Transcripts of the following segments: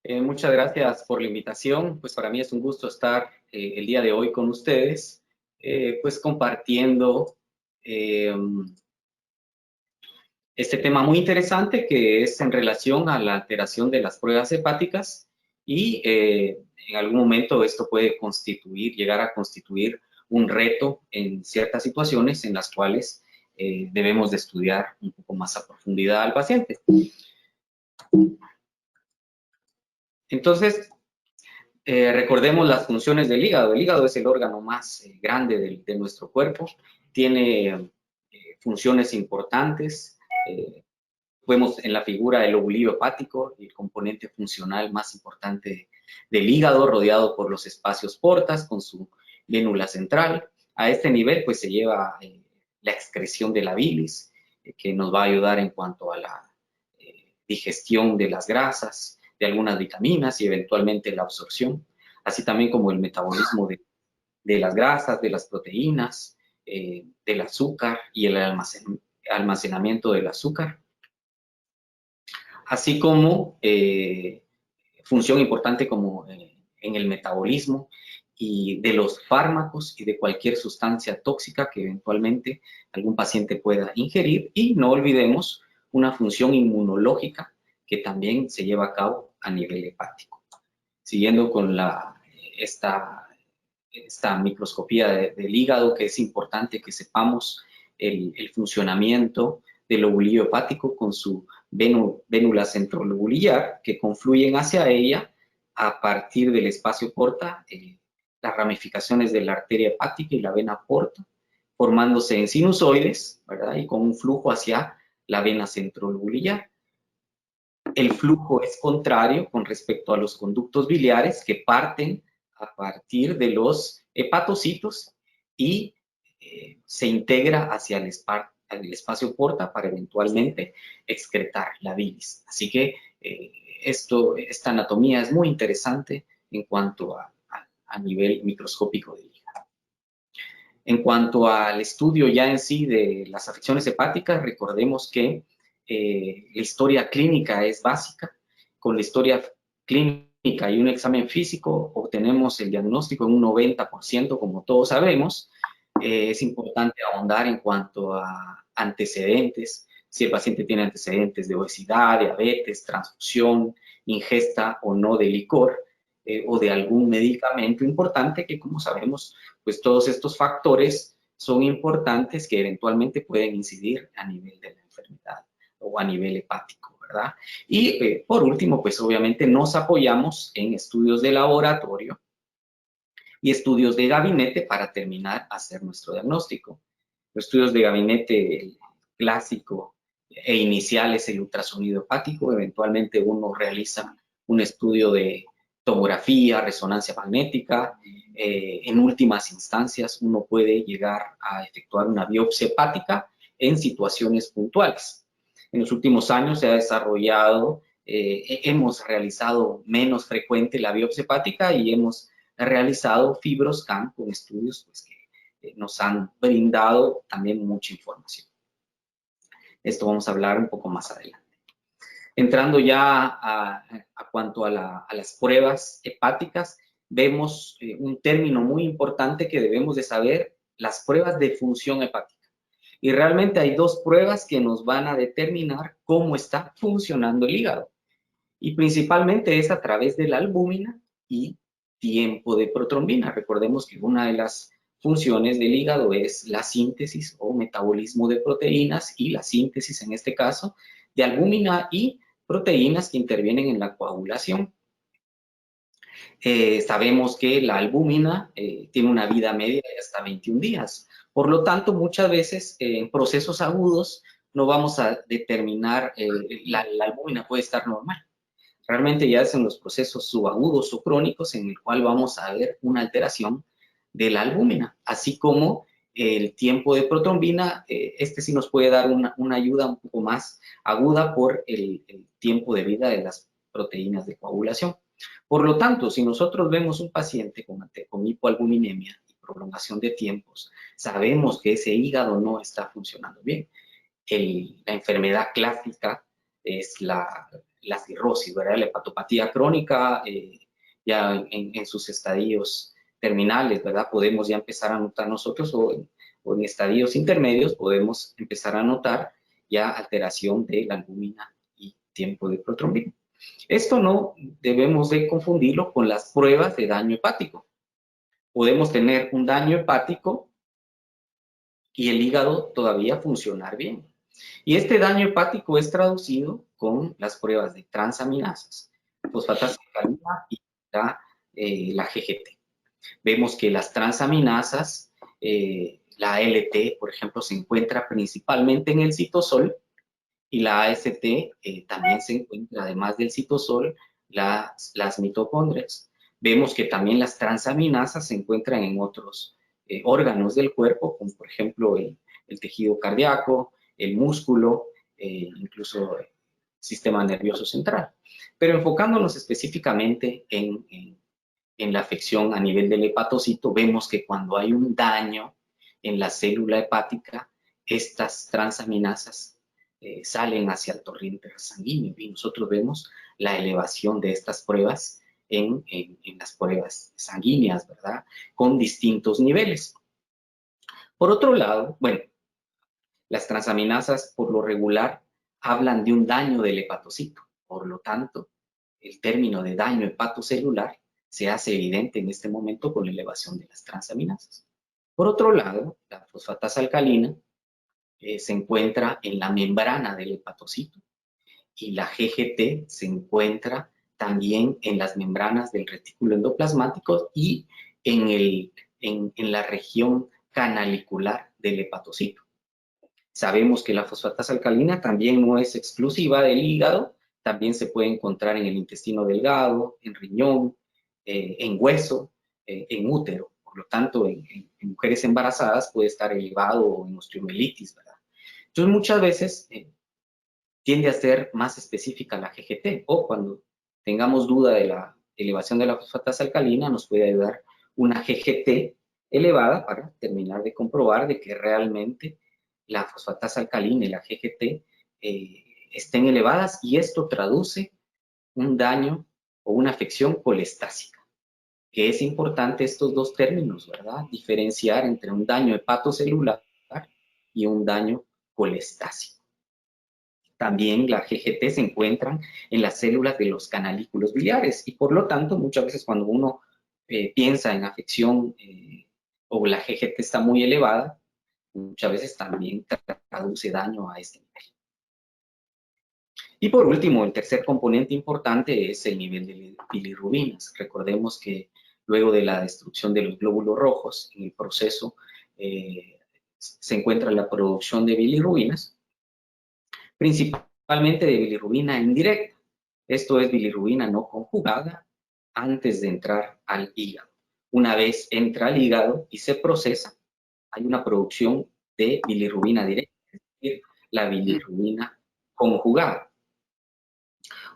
Muchas gracias por la invitación. Pues para mí es un gusto estar el día de hoy con ustedes, pues compartiendo eh, este tema muy interesante que es en relación a la alteración de las pruebas hepáticas y en algún momento esto puede llegar a constituir un reto en ciertas situaciones en las cuales debemos de estudiar un poco más a profundidad al paciente. Entonces, recordemos las funciones del hígado. El hígado es el órgano más grande de nuestro cuerpo. Tiene funciones importantes. Vemos en la figura el lobulillo hepático, el componente funcional más importante del hígado, rodeado por los espacios portas con su vénula central. A este nivel, pues se lleva la excreción de la bilis, que nos va a ayudar en cuanto a la digestión de las grasas, de algunas vitaminas y eventualmente la absorción, así también como el metabolismo de las grasas, de las proteínas, del azúcar y el almacenamiento del azúcar, así como función importante como en el metabolismo y de los fármacos y de cualquier sustancia tóxica que eventualmente algún paciente pueda ingerir. Y no olvidemos una función inmunológica que también se lleva a cabo a nivel hepático. Siguiendo con esta microscopía del hígado, que es importante que sepamos el funcionamiento del lobulillo hepático con su vénula centrolobulillar, que confluyen hacia ella a partir del espacio porta, las ramificaciones de la arteria hepática y la vena porta, formándose en sinusoides, ¿verdad? Y con un flujo hacia la vena centrolobulillar. El flujo es contrario con respecto a los conductos biliares que parten a partir de los hepatocitos y se integra hacia el espacio porta para eventualmente excretar la bilis. Así que esta anatomía es muy interesante en cuanto a nivel microscópico del hígado. En cuanto al estudio ya en sí de las afecciones hepáticas, recordemos que la historia clínica es básica. Con la historia clínica y un examen físico obtenemos el diagnóstico en un 90%, como todos sabemos. Es importante ahondar en cuanto a antecedentes, si el paciente tiene antecedentes de obesidad, diabetes, transfusión, ingesta o no de licor, o de algún medicamento importante que, como sabemos, pues todos estos factores son importantes que eventualmente pueden incidir a nivel de la enfermedad o a nivel hepático, ¿verdad? Y por último, pues obviamente nos apoyamos en estudios de laboratorio y estudios de gabinete para terminar a hacer nuestro diagnóstico. Los estudios de gabinete clásico e inicial es el ultrasonido hepático. Eventualmente uno realiza un estudio de tomografía, resonancia magnética. En últimas instancias uno puede llegar a efectuar una biopsia hepática en situaciones puntuales. En los últimos años se ha desarrollado, hemos realizado menos frecuente la biopsia hepática y hemos realizado FibroScan con estudios pues, que nos han brindado también mucha información. Esto vamos a hablar un poco más adelante. Entrando ya a cuanto a las pruebas hepáticas, vemos un término muy importante que debemos de saber, las pruebas de función hepática. Y realmente hay dos pruebas que nos van a determinar cómo está funcionando el hígado. Y principalmente es a través de la albúmina y tiempo de protrombina. Recordemos que una de las funciones del hígado es la síntesis o metabolismo de proteínas y la síntesis, en este caso, de albúmina y proteínas que intervienen en la coagulación. Sabemos que la albúmina tiene una vida media de hasta 21 días. Por lo tanto, muchas veces en procesos agudos no vamos a determinar, la albúmina puede estar normal. Realmente ya es en los procesos subagudos o crónicos en el cual vamos a ver una alteración de la albúmina, así como el tiempo de protrombina. Este sí nos puede dar una ayuda un poco más aguda por el tiempo de vida de las proteínas de coagulación. Por lo tanto, si nosotros vemos un paciente con hipoalbuminemia y prolongación de tiempos, sabemos que ese hígado no está funcionando bien. La enfermedad clásica es la la cirrosis, ¿verdad? La hepatopatía crónica, ya en sus estadios terminales, ¿verdad? Podemos ya empezar a notar nosotros, o en estadios intermedios, podemos empezar a notar ya alteración de la albúmina y tiempo de protrombina. Esto no debemos de confundirlo con las pruebas de daño hepático. Podemos tener un daño hepático y el hígado todavía funcionar bien. Y este daño hepático es traducido con las pruebas de transaminasas, fosfatasa alcalina y la GGT. Vemos que las transaminasas, la ALT, por ejemplo, se encuentra principalmente en el citosol, y la AST también se encuentra, además del citosol, las mitocondrias. Vemos que también las transaminasas se encuentran en otros órganos del cuerpo, como por ejemplo el tejido cardíaco, el músculo, incluso el sistema nervioso central. Pero enfocándonos específicamente en la afección a nivel del hepatocito, vemos que cuando hay un daño en la célula hepática, estas transaminasas salen hacia el torrente sanguíneo, y nosotros vemos la elevación de estas pruebas en las pruebas sanguíneas, ¿verdad? Con distintos niveles. Por otro lado, bueno, las transaminasas por lo regular hablan de un daño del hepatocito. Por lo tanto, el término de daño hepatocelular se hace evidente en este momento con la elevación de las transaminasas. Por otro lado, la fosfatasa alcalina se encuentra en la membrana del hepatocito, y la GGT se encuentra también en las membranas del retículo endoplasmático y en la región canalicular del hepatocito. Sabemos que la fosfatasa alcalina también no es exclusiva del hígado, también se puede encontrar en el intestino delgado, en riñón, en hueso, en útero. Por lo tanto, en mujeres embarazadas puede estar elevado, o en osteomielitis, ¿verdad? Entonces, muchas veces tiende a ser más específica la GGT, o cuando tengamos duda de la elevación de la fosfatasa alcalina, nos puede ayudar una GGT elevada para terminar de comprobar de que realmente la fosfatasa alcalina y la GGT estén elevadas, y esto traduce un daño o una afección colestásica, que es importante estos dos términos, ¿verdad? Diferenciar entre un daño hepatocelular y un daño colestásico. También la GGT se encuentran en las células de los canalículos biliares, y por lo tanto muchas veces cuando uno piensa en afección o la GGT está muy elevada, muchas veces también traduce daño a este nivel. Y por último, el tercer componente importante es el nivel de bilirrubinas. Recordemos que luego de la destrucción de los glóbulos rojos, en el proceso se encuentra la producción de bilirrubinas, principalmente de bilirrubina indirecta. Esto es bilirrubina no conjugada antes de entrar al hígado. Una vez entra al hígado y se procesa, hay una producción de bilirrubina directa, es decir, la bilirrubina conjugada.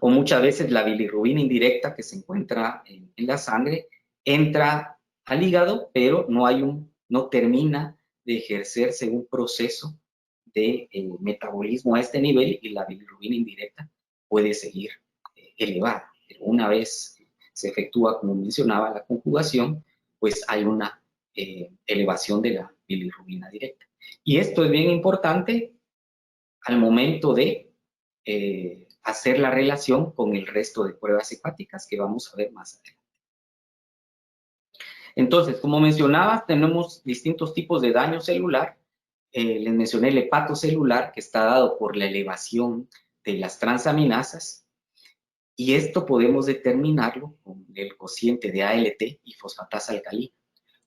O muchas veces la bilirrubina indirecta que se encuentra en la sangre entra al hígado, pero no termina de ejercerse un proceso de metabolismo a este nivel, y la bilirrubina indirecta puede seguir elevada. Pero una vez se efectúa, como mencionaba, la conjugación, pues hay una elevación de la bilirrubina directa. Y esto es bien importante al momento de hacer la relación con el resto de pruebas hepáticas que vamos a ver más adelante. Entonces, como mencionaba, tenemos distintos tipos de daño celular. Les mencioné el hepatocelular, que está dado por la elevación de las transaminasas, y esto podemos determinarlo con el cociente de ALT y fosfatasa alcalina.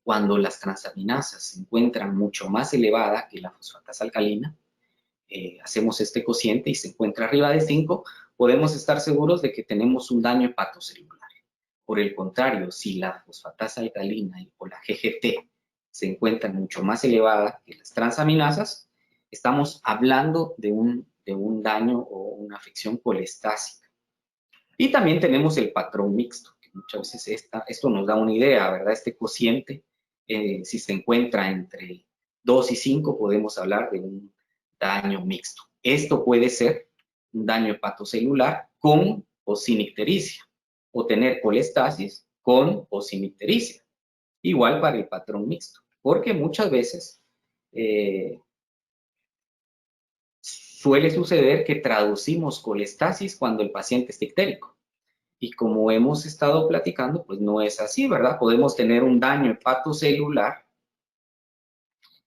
Cuando las transaminasas se encuentran mucho más elevadas que la fosfatasa alcalina, hacemos este cociente y se encuentra arriba de 5, podemos estar seguros de que tenemos un daño hepatocelular. Por el contrario, si la fosfatasa alcalina o la GGT se encuentran mucho más elevadas que las transaminasas, estamos hablando de un daño o una afección colestásica. Y también tenemos el patrón mixto, que muchas veces esto nos da una idea, ¿verdad? Este cociente, si se encuentra entre 2 y 5, podemos hablar de un daño mixto. Esto puede ser un daño hepatocelular con o sin ictericia, o tener colestasis con o sin ictericia. Igual para el patrón mixto, porque muchas veces suele suceder que traducimos colestasis cuando el paciente está ictérico. Y como hemos estado platicando, pues no es así, ¿verdad? Podemos tener un daño hepatocelular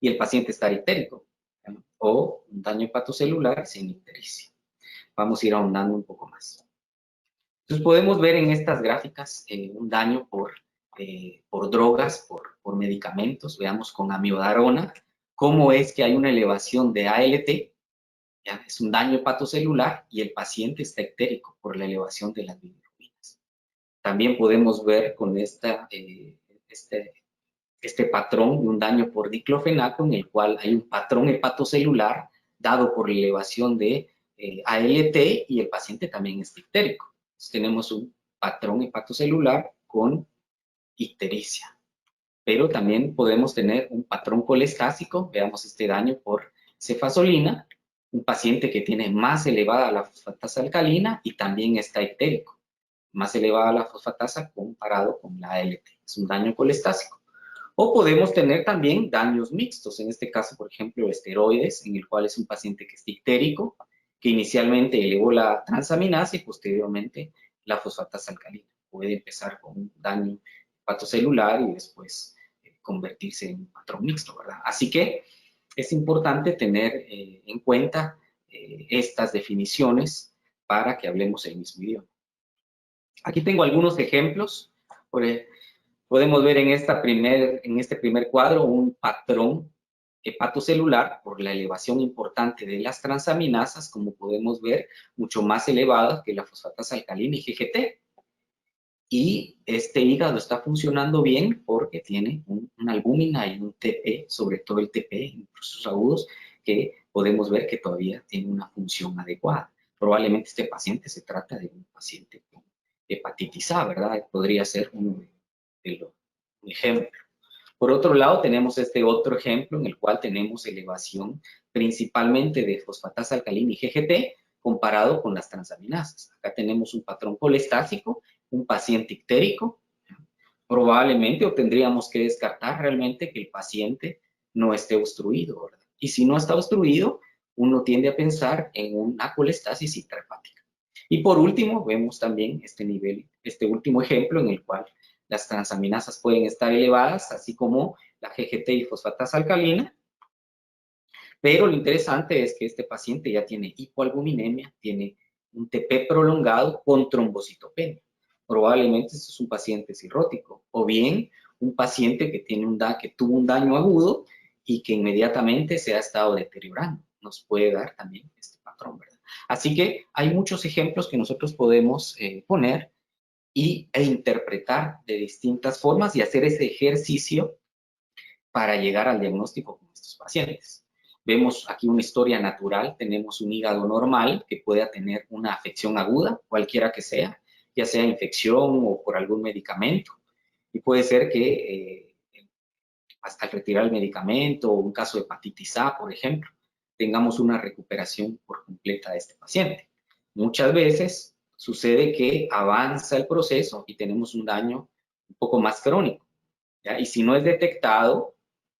y el paciente estar ictérico, ¿no? O un daño hepatocelular sin ictericia. Vamos a ir ahondando un poco más. Entonces podemos ver en estas gráficas un daño por drogas, por medicamentos. Veamos con amiodarona cómo es que hay una elevación de ALT, ¿ya? Es un daño hepatocelular y el paciente está ictérico por la elevación de las bilirrubinas. También podemos ver con este patrón de un daño por diclofenaco en el cual hay un patrón hepatocelular dado por la elevación de ALT y el paciente también está ictérico. Entonces, tenemos un patrón hepatocelular con ictericia. Pero también podemos tener un patrón colestásico, veamos este daño por cefasolina, un paciente que tiene más elevada la fosfatasa alcalina y también está ictérico. Más elevada la fosfatasa comparado con la ALT. Es un daño colestásico. O podemos tener también daños mixtos, en este caso, por ejemplo, esteroides, en el cual es un paciente que está ictérico, que inicialmente elevó la transaminasa y posteriormente la fosfatasa alcalina. Puede empezar con un daño hepatocelular y después convertirse en un patrón mixto, ¿verdad? Así que es importante tener en cuenta estas definiciones para que hablemos el mismo idioma. Aquí tengo algunos ejemplos. Podemos ver en este primer cuadro un patrón hepatocelular por la elevación importante de las transaminasas, como podemos ver, mucho más elevadas que la fosfatasa alcalina y GGT. Y este hígado está funcionando bien porque tiene una albúmina y un TP, sobre todo el TP en procesos agudos, que podemos ver que todavía tiene una función adecuada. Probablemente este paciente se trata de un paciente con hepatitis A, ¿verdad? Podría ser un ejemplo. Por otro lado, tenemos este otro ejemplo en el cual tenemos elevación principalmente de fosfatasa alcalina y GGT comparado con las transaminasas. Acá tenemos un patrón colestático, un paciente ictérico. Probablemente o tendríamos que descartar realmente que el paciente no esté obstruido, ¿verdad? Y si no está obstruido, uno tiende a pensar en una colestasis intrahepática. Y por último, vemos también este último ejemplo en el cual las transaminasas pueden estar elevadas, así como la GGT y fosfatasa alcalina. Pero lo interesante es que este paciente ya tiene hipoalbuminemia, tiene un TP prolongado con trombocitopenia. Probablemente este es un paciente cirrótico, o bien un paciente que tuvo un daño agudo y que inmediatamente se ha estado deteriorando. Nos puede dar también este patrón, ¿verdad? Así que hay muchos ejemplos que nosotros podemos poner e interpretar de distintas formas y hacer ese ejercicio para llegar al diagnóstico con estos pacientes. Vemos aquí una historia natural, tenemos un hígado normal que pueda tener una afección aguda, cualquiera que sea, ya sea infección o por algún medicamento. Y puede ser que hasta retirar el medicamento o un caso de hepatitis A, por ejemplo, tengamos una recuperación por completa de este paciente. Muchas veces sucede que avanza el proceso y tenemos un daño un poco más crónico, ¿ya? Y si no es detectado,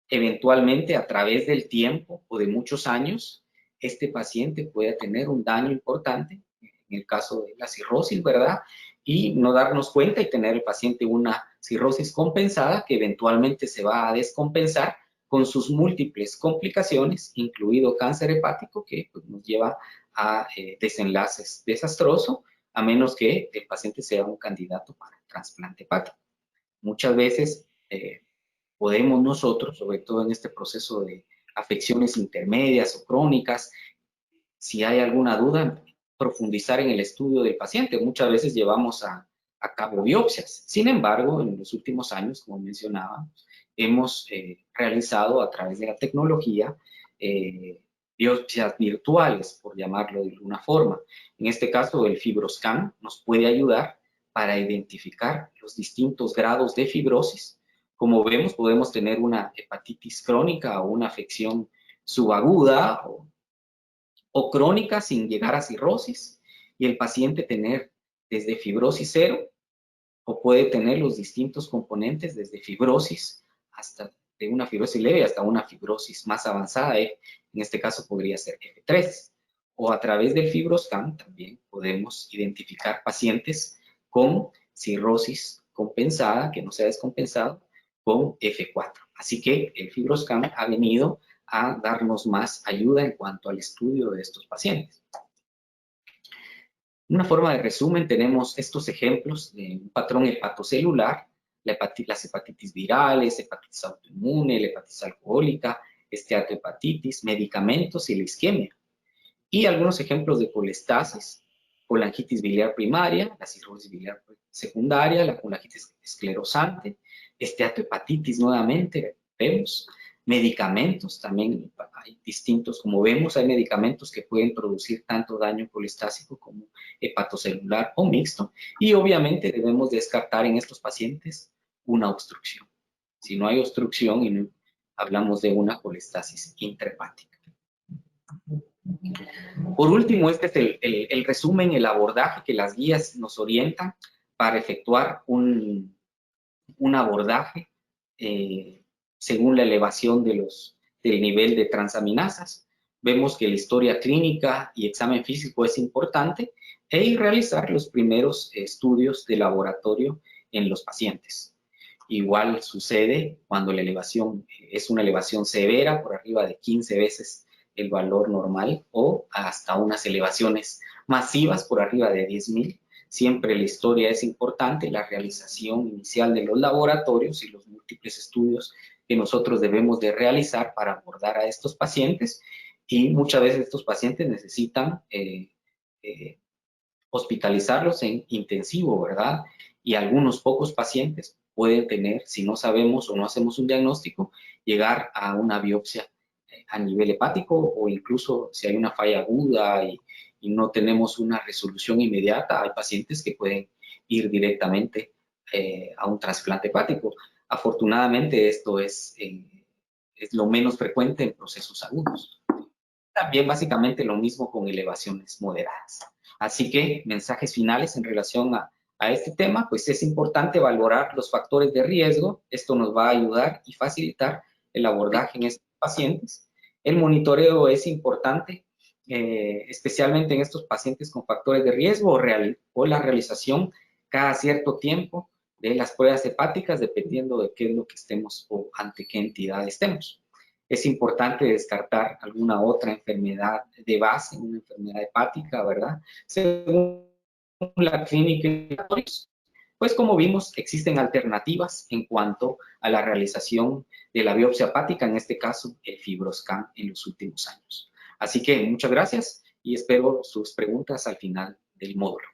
eventualmente a través del tiempo o de muchos años, este paciente puede tener un daño importante, en el caso de la cirrosis, ¿verdad? Y no darnos cuenta y tener el paciente una cirrosis compensada que eventualmente se va a descompensar con sus múltiples complicaciones, incluido cáncer hepático, que pues, nos lleva a desenlaces desastrosos, a menos que el paciente sea un candidato para trasplante hepático. Muchas veces podemos nosotros, sobre todo en este proceso de afecciones intermedias o crónicas, si hay alguna duda, profundizar en el estudio del paciente. Muchas veces llevamos a cabo biopsias. Sin embargo, en los últimos años, como mencionaba, hemos realizado a través de la tecnología biopsias virtuales, por llamarlo de alguna forma. En este caso, el FibroScan nos puede ayudar para identificar los distintos grados de fibrosis. Como vemos, podemos tener una hepatitis crónica o una afección subaguda o crónica sin llegar a cirrosis. y el paciente tener desde fibrosis cero o puede tener los distintos componentes desde fibrosis hasta de una fibrosis leve hasta una fibrosis más avanzada, en este caso podría ser F3. O a través del FibroScan también podemos identificar pacientes con cirrosis compensada, que no sea descompensado, con F4. Así que el FibroScan ha venido a darnos más ayuda en cuanto al estudio de estos pacientes. Una forma de resumen, tenemos estos ejemplos de un patrón hepatocelular, las hepatitis virales, hepatitis autoinmune, la hepatitis alcohólica, esteatohepatitis, medicamentos y la isquemia. Y algunos ejemplos de colestasis, colangitis biliar primaria, la cirrosis biliar secundaria, la colangitis esclerosante, esteatohepatitis nuevamente, vemos, medicamentos también hay distintos, como vemos, hay medicamentos que pueden producir tanto daño colestásico como hepatocelular o mixto, y obviamente debemos descartar en estos pacientes una obstrucción. Si no hay obstrucción, y no, hablamos de una colestasis intrahepática. Por último, este es el resumen, el abordaje que las guías nos orientan para efectuar un abordaje según la elevación del nivel de transaminasas. Vemos que la historia clínica y examen físico es importante y realizar los primeros estudios de laboratorio en los pacientes. Igual sucede cuando la elevación es una elevación severa, por arriba de 15 veces el valor normal, o hasta unas elevaciones masivas por arriba de 10.000. Siempre la historia es importante, la realización inicial de los laboratorios y los múltiples estudios que nosotros debemos de realizar para abordar a estos pacientes, y muchas veces estos pacientes necesitan hospitalizarlos en intensivo, ¿verdad? Y algunos pocos pacientes pueden tener, si no sabemos o no hacemos un diagnóstico, llegar a una biopsia a nivel hepático, o incluso si hay una falla aguda y no tenemos una resolución inmediata, hay pacientes que pueden ir directamente a un trasplante hepático. Afortunadamente esto es lo menos frecuente en procesos agudos. También básicamente lo mismo con elevaciones moderadas. Así que mensajes finales en relación a este tema, pues es importante valorar los factores de riesgo. Esto nos va a ayudar y facilitar el abordaje en estos pacientes. El monitoreo es importante, especialmente en estos pacientes con factores de riesgo, o la realización cada cierto tiempo de las pruebas hepáticas, dependiendo de qué es lo que estemos o ante qué entidad estemos. Es importante descartar alguna otra enfermedad de base, una enfermedad hepática, ¿verdad? Según la clínica, pues como vimos, existen alternativas en cuanto a la realización de la biopsia hepática, en este caso el FibroScan en los últimos años. Así que muchas gracias y espero sus preguntas al final del módulo.